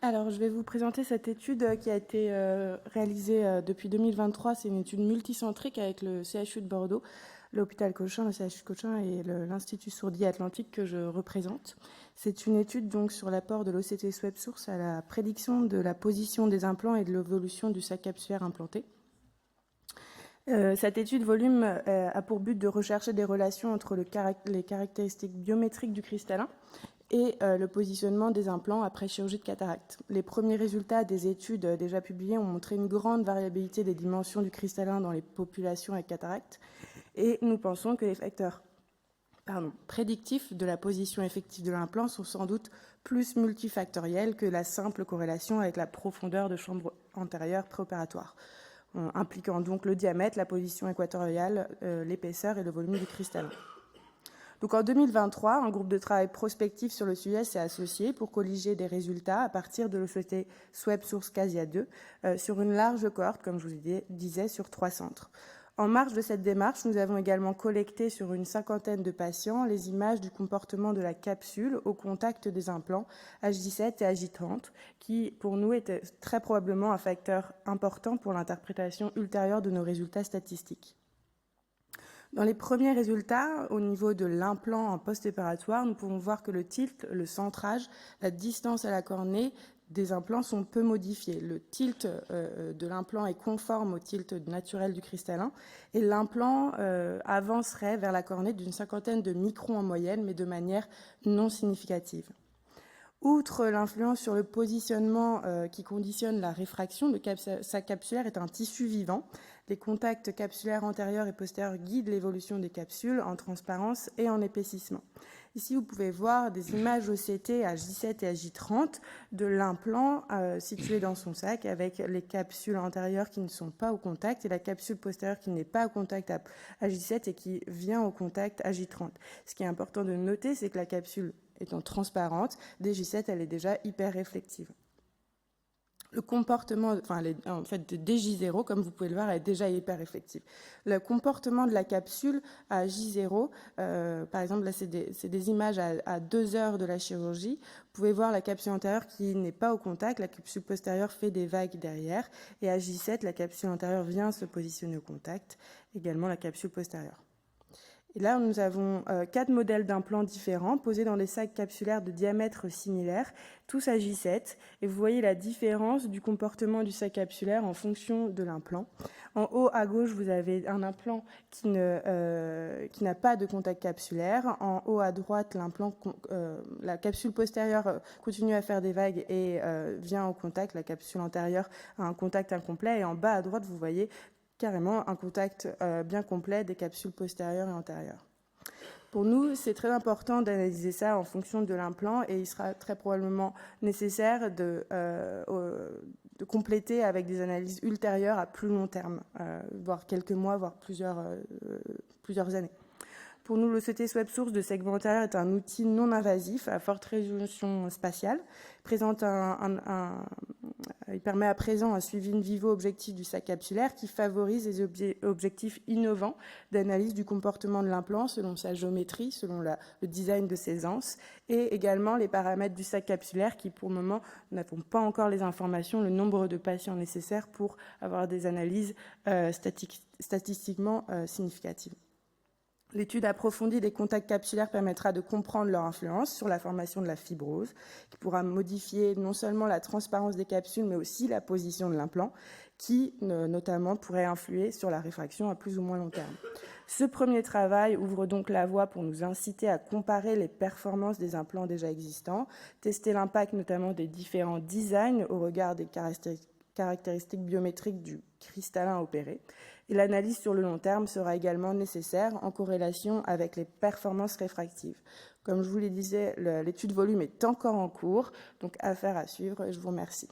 Alors, je vais vous présenter cette étude qui a été réalisée depuis 2023. C'est une étude multicentrique avec le CHU de Bordeaux, l'hôpital Cochin, le CHU de Cochin et l'Institut Sourdis Atlantique que je représente. C'est une étude donc sur l'apport de l'OCT Sweb Source à la prédiction de la position des implants et de l'évolution du sac capsulaire implanté. Cette étude volume a pour but de rechercher des relations entre les caractéristiques biométriques du cristallin et le positionnement des implants après chirurgie de cataracte. Les premiers résultats des études déjà publiées ont montré une grande variabilité des dimensions du cristallin dans les populations avec cataracte, et nous pensons que les facteurs prédictifs de la position effective de l'implant sont sans doute plus multifactoriels que la simple corrélation avec la profondeur de chambre antérieure préopératoire, impliquant donc le diamètre, la position équatoriale, l'épaisseur et le volume du cristallin. Donc en 2023, un groupe de travail prospectif sur le sujet s'est associé pour colliger des résultats à partir de l'OCT Sweb Source Casia 2 sur une large cohorte, comme je vous disais, sur 3 centres. En marge de cette démarche, nous avons également collecté sur une 50aine de patients les images du comportement de la capsule au contact des implants J7 et J30, qui pour nous était très probablement un facteur important pour l'interprétation ultérieure de nos résultats statistiques. Dans les premiers résultats, au niveau de l'implant en post-opératoire, nous pouvons voir que le tilt, le centrage, la distance à la cornée des implants sont peu modifiés. Le tilt de l'implant est conforme au tilt naturel du cristallin et l'implant avancerait vers la cornée d'une 50aine de microns en moyenne, mais de manière non significative. Outre l'influence sur le positionnement qui conditionne la réfraction, le sac capsulaire est un tissu vivant. Les contacts capsulaires antérieurs et postérieurs guident l'évolution des capsules en transparence et en épaississement. Ici, vous pouvez voir des images OCT à J7 et à J30 de l'implant situé dans son sac avec les capsules antérieures qui ne sont pas au contact et la capsule postérieure qui n'est pas au contact à J7 et qui vient au contact à J30. Ce qui est important de noter, c'est que la capsule étant transparente, dès J7, elle est déjà hyper réflective. Le comportement, dès J0, comme vous pouvez le voir, elle est déjà hyper réflective. Le comportement de la capsule à J0, par exemple, là, c'est des images à 2 heures de la chirurgie. Vous pouvez voir la capsule antérieure qui n'est pas au contact, la capsule postérieure fait des vagues derrière, et à J7, la capsule antérieure vient se positionner au contact, également la capsule postérieure. Et là, nous avons 4 modèles d'implants différents posés dans des sacs capsulaires de diamètre similaire, tous à J7. Et vous voyez la différence du comportement du sac capsulaire en fonction de l'implant. En haut à gauche, vous avez un implant qui n'a pas de contact capsulaire. En haut à droite, la capsule postérieure continue à faire des vagues et vient au contact. La capsule antérieure a un contact incomplet. Et en bas à droite, vous voyez carrément un contact bien complet des capsules postérieures et antérieures. Pour nous, c'est très important d'analyser ça en fonction de l'implant et il sera très probablement nécessaire de compléter avec des analyses ultérieures à plus long terme, voire quelques mois, voire plusieurs années. Pour nous, l'OCT Sweb Source de segment antérieur est un outil non invasif à forte résolution spatiale. Il permet à présent un suivi in vivo objectif du sac capsulaire qui favorise les objectifs innovants d'analyse du comportement de l'implant selon sa géométrie, selon le design de ses anses, et également les paramètres du sac capsulaire qui, pour le moment, n'avons pas encore les informations, le nombre de patients nécessaires pour avoir des analyses statistiquement significatives. L'étude approfondie des contacts capsulaires permettra de comprendre leur influence sur la formation de la fibrose, qui pourra modifier non seulement la transparence des capsules, mais aussi la position de l'implant, qui notamment pourrait influer sur la réfraction à plus ou moins long terme. Ce premier travail ouvre donc la voie pour nous inciter à comparer les performances des implants déjà existants, tester l'impact notamment des différents designs au regard des caractéristiques biométriques du cristallin opéré. Et l'analyse sur le long terme sera également nécessaire en corrélation avec les performances réfractives. Comme je vous le disais, l'étude volume est encore en cours, donc affaire à suivre et je vous remercie.